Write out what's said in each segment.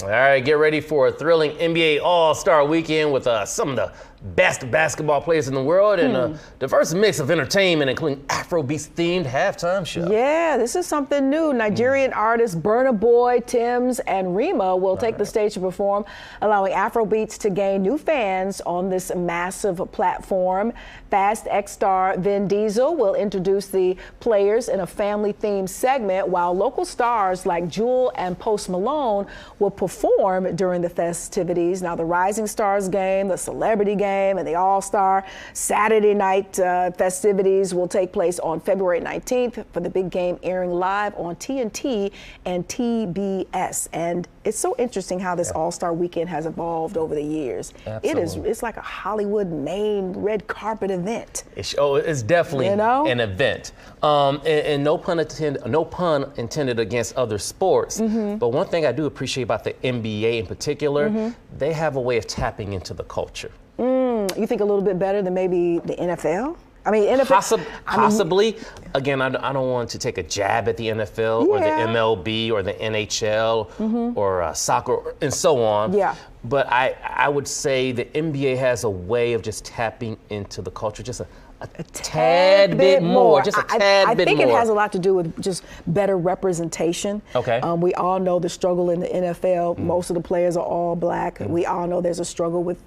All right, get ready for a thrilling NBA All-Star Weekend with some of the best basketball players in the world and a diverse mix of entertainment, including Afrobeats themed halftime show. Yeah, this is something new. Nigerian artists Burna Boy, Tems, and Rema will take the stage to perform, allowing Afrobeats to gain new fans on this massive platform. Fast X star Vin Diesel will introduce the players in a family-themed segment, while local stars like Jewel and Post Malone will perform during the festivities. Now, the Rising Stars game, the Celebrity game, and the All-Star Saturday night festivities will take place on February 19th for the big game airing live on TNT and TBS. And it's so interesting how this All-Star Weekend has evolved over the years. Absolutely. It's like a Hollywood main red carpet event. It's definitely an event. And no pun intended against other sports. But one thing I do appreciate about the NBA in particular, they have a way of tapping into the culture. You think a little bit better than maybe the NFL? I mean, NFL, possibly. Again, I don't want to take a jab at the NFL or the MLB or the NHL or soccer and so on. Yeah. But I would say the NBA has a way of just tapping into the culture, just a tad bit more, just a tad bit more. I think it has a lot to do with just better representation. Okay. We all know the struggle in the NFL. Most of the players are all black. We all know there's a struggle with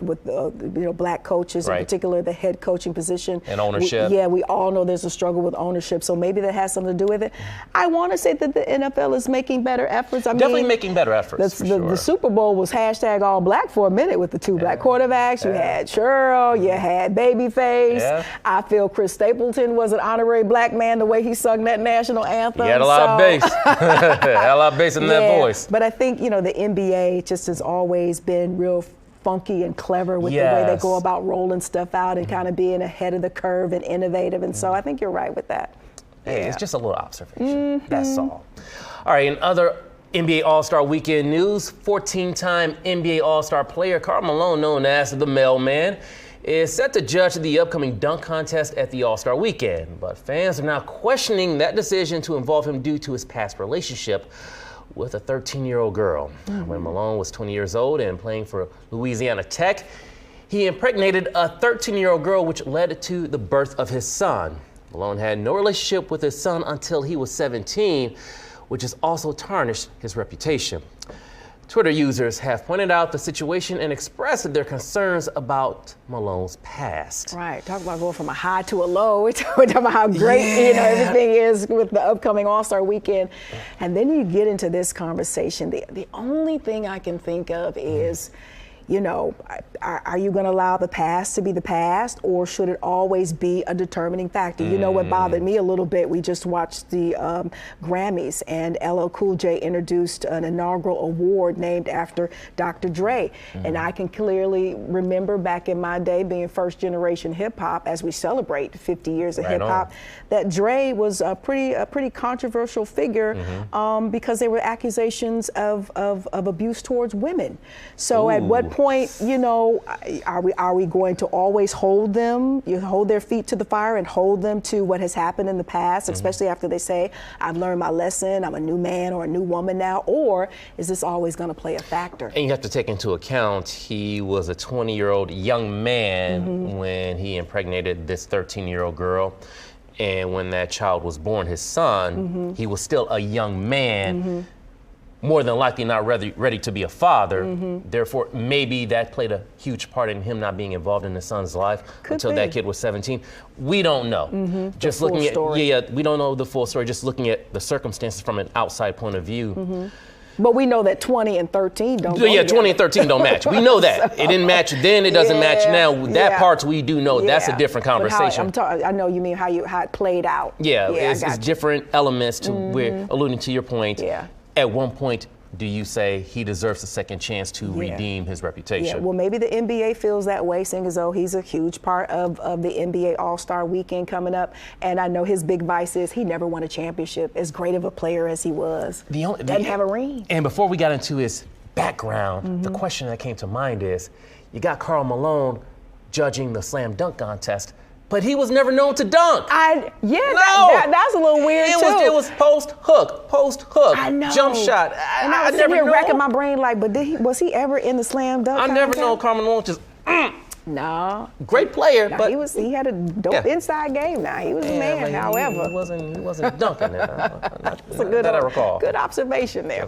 black coaches, in particular the head coaching position. And ownership. We all know there's a struggle with ownership. So maybe that has something to do with it. I want to say that the NFL is making better efforts. Definitely making better efforts. The Super Bowl was hashtag all black for a minute with the two black quarterbacks. You had Cheryl, you had Babyface. I feel Chris Stapleton was an honorary black man the way he sung that national anthem. He had a lot of bass. Had a lot of bass in that voice. But I think, the NBA just has always been real funky and clever with the way they go about rolling stuff out and kind of being ahead of the curve and innovative. And so I think you're right with that. Hey, it's just a little observation. That's all. All right, in other NBA All-Star Weekend news, 14-time NBA All-Star player Karl Malone, known as the Mailman, is set to judge the upcoming dunk contest at the All-Star Weekend. But fans are now questioning that decision to involve him due to his past relationship with a 13-year-old girl. When Malone was 20 years old and playing for Louisiana Tech, he impregnated a 13-year-old girl, which led to the birth of his son. Malone had no relationship with his son until he was 17, which has also tarnished his reputation. Twitter users have pointed out the situation and expressed their concerns about Malone's past. Right, talk about going from a high to a low. We're talking about how great everything is with the upcoming All-Star Weekend. And then you get into this conversation. The only thing I can think of is, are you going to allow the past to be the past, or should it always be a determining factor? What bothered me a little bit, we just watched the Grammys, and LL Cool J introduced an inaugural award named after Dr. Dre. And I can clearly remember back in my day being first generation hip hop, as we celebrate 50 years of hip hop, that Dre was a pretty controversial figure because there were accusations of abuse towards women. So at what point, are we going to always hold them, hold their feet to the fire and hold them to what has happened in the past, especially after they say, I've learned my lesson, I'm a new man or a new woman now, or is this always going to play a factor? And you have to take into account he was a 20-year-old young man when he impregnated this 13-year-old girl. And when that child was born, his son, he was still a young man. More than likely not ready to be a father. Therefore, maybe that played a huge part in him not being involved in his son's life until that kid was 17. We don't know. Just looking at, we don't know the full story, just looking at the circumstances from an outside point of view. But we know that 20 and 13 don't go together. 20 and 13 don't match. We know that. It didn't match then, it doesn't match now. That part we do know. That's a different conversation. I know you mean how it played out. It's different elements to we're alluding to your point. At one point, do you say he deserves a second chance to redeem his reputation? Well, maybe the NBA feels that way, seeing as though he's a huge part of the NBA All-Star Weekend coming up. And I know his big vice is he never won a championship, as great of a player as he was. Doesn't have a ring. And before we got into his background, the question that came to mind is, you got Karl Malone judging the slam dunk contest. but he was never known to dunk. That's a little weird too. It was post hook, I know. jump shot. And I was sitting here racking my brain like, but was he ever in the slam dunk? I never know Karl Malone just. No. Great player, but he had a dope inside game. Now he was a man. However, he wasn't dunking it. That's a good. I recall. Good observation there.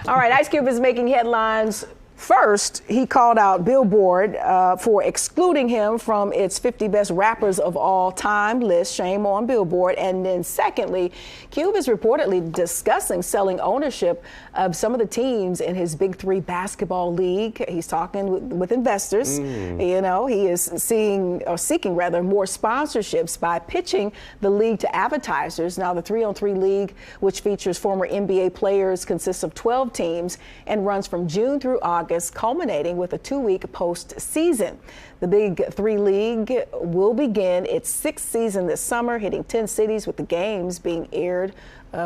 All right, Ice Cube is making headlines. First, he called out Billboard for excluding him from its 50 best rappers of all time list. Shame on Billboard. And then secondly, Cube is reportedly discussing selling ownership of some of the teams in his Big Three basketball league. He's talking with investors. You know, he is seeking more sponsorships by pitching the league to advertisers. Now, the 3-on-3 league, which features former NBA players, consists of 12 teams and runs from June through August, culminating with a 2-week postseason. The Big Three League will begin its 6th season this summer, hitting 10 cities, with the games being aired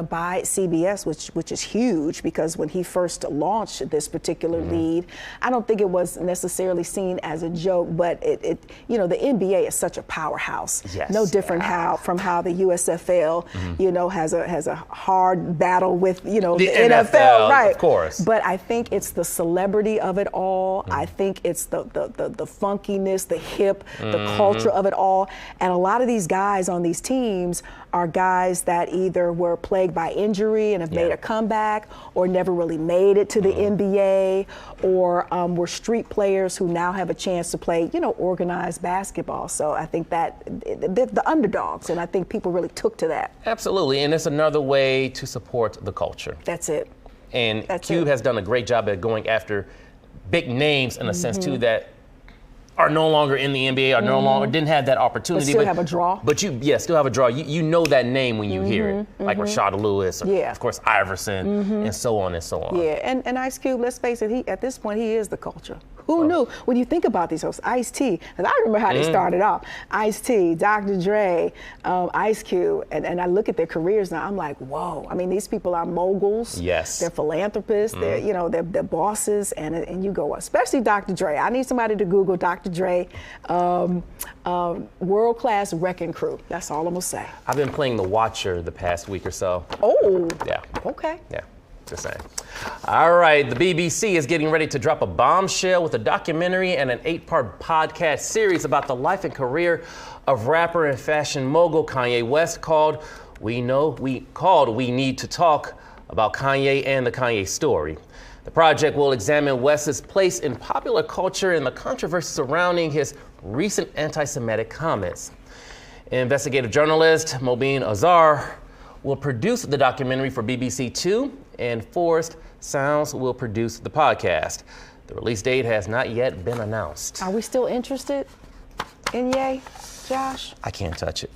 by CBS, which is huge, because when he first launched this particular league, I don't think it was necessarily seen as a joke, but the NBA is such a powerhouse. Yes. No different from how the USFL, has a hard battle with, the NFL, right? Of course. But I think it's the celebrity of it all. I think it's the funkiness, the hip, the culture of it all. And a lot of these guys on these teams are guys that either were plagued by injury and have made a comeback, or never really made it to the NBA, or were street players who now have a chance to play, organized basketball. So I think that the underdogs, and I think people really took to that. Absolutely, and it's another way to support the culture. That's it. And Cube has done a great job at going after big names in a sense too, that are no longer in the NBA, or no longer didn't have that opportunity. But still have a draw. But still have a draw. You know that name when you hear it, like Rashad Lewis, or of course Iverson, and so on and so on. Yeah, and Ice Cube, let's face it, at this point he is the culture. Who knew? When you think about these hosts, Ice-T, and I remember how they started off. Ice-T, Dr. Dre, Ice Cube, and I look at their careers now, I'm like, whoa. I mean, these people are moguls. Yes. They're philanthropists. They're bosses, and you go, especially Dr. Dre. I need somebody to Google Dr. Dre, world-class wrecking crew. That's all I'm gonna say. I've been playing The Watcher the past week or so. Oh. Yeah. Okay. Yeah. Just saying. All right, the BBC is getting ready to drop a bombshell with a documentary and an 8-part podcast series about the life and career of rapper and fashion mogul Kanye West, called We Need to Talk About Kanye and the Kanye Story. The project will examine West's place in popular culture and the controversy surrounding his recent anti-Semitic comments. Investigative journalist Mobeen Azhar will produce the documentary for BBC Two, and Forest Sounds will produce the podcast. The release date has not yet been announced. Are we still interested in Ye, Josh? I can't touch it.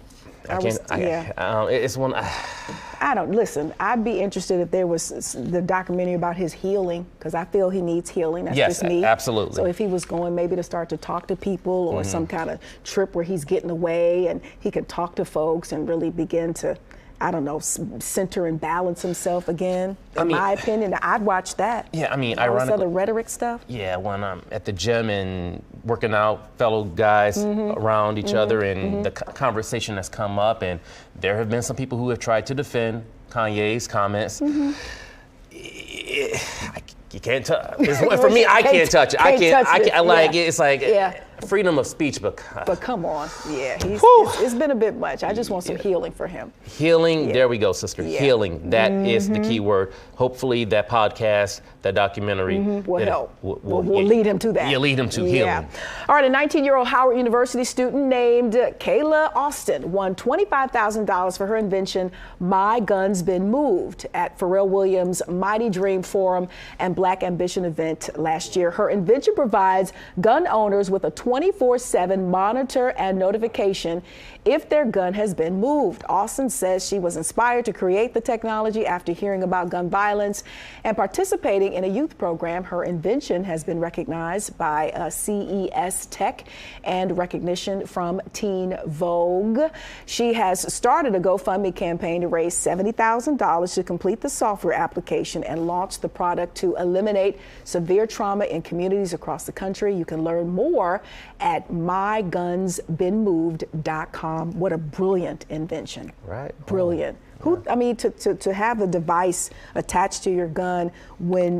It's one. I don't listen. I'd be interested if there was the documentary about his healing, because I feel he needs healing. That's just me. Absolutely. So if he was going maybe to start to talk to people, or some kind of trip where he's getting away and he can talk to folks and really begin to, I don't know, center and balance himself again. In my opinion, I'd watch that. Yeah, I mean, all ironically, this other rhetoric stuff. Yeah, when I'm at the gym and working out, fellow guys around each other, and the conversation has come up, and there have been some people who have tried to defend Kanye's comments. You can't touch. For me, I can't touch it. I can't. It's like freedom of speech, but come on, it's been a bit much. I just want some healing for him. Healing. There we go, sister. Healing. That is the key word. Hopefully, that podcast, that documentary, will help. Will lead him to that. Yeah, lead him to healing. All right, a 19-year-old Howard University student named Kayla Austin won $25,000 for her invention, My Gun's Been Moved, at Pharrell Williams' Mighty Dream Forum and Black Ambition event last year. Her invention provides gun owners with a 24/7 monitor and notification if their gun has been moved. Austin says she was inspired to create the technology after hearing about gun violence and participating in a youth program. Her invention has been recognized by CES Tech and recognition from Teen Vogue. She has started a GoFundMe campaign to raise $70,000 to complete the software application and launch the product to eliminate severe trauma in communities across the country. You can learn more at mygunsbeenmoved.com. What a brilliant invention. Right. Brilliant. I mean, to have a device attached to your gun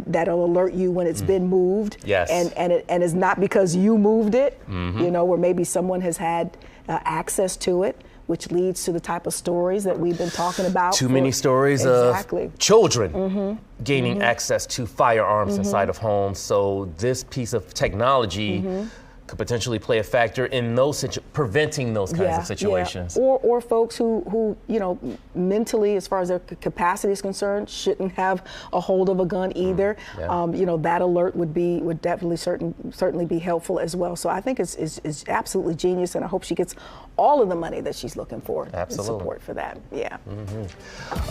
that'll alert you when it's been moved. Yes. And it's not because you moved it, you know, or maybe someone has had access to it, which leads to the type of stories that we've been talking about. Too many stories of children gaining access to firearms inside of homes. So this piece of technology could potentially play a factor in preventing those kinds of situations. Yeah. Or folks who, you know, mentally, as far as their capacity is concerned, shouldn't have a hold of a gun either. You know, that alert would definitely certainly be helpful as well. So I think it's absolutely genius, and I hope she gets all of the money that she's looking for. Absolutely. And support for that. Yeah.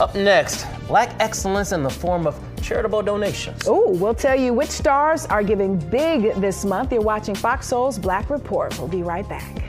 Up next, Black excellence in the form of charitable donations. Oh, we'll tell you which stars are giving big this month. You're watching FOXSOUL's Black Report. We'll be right back.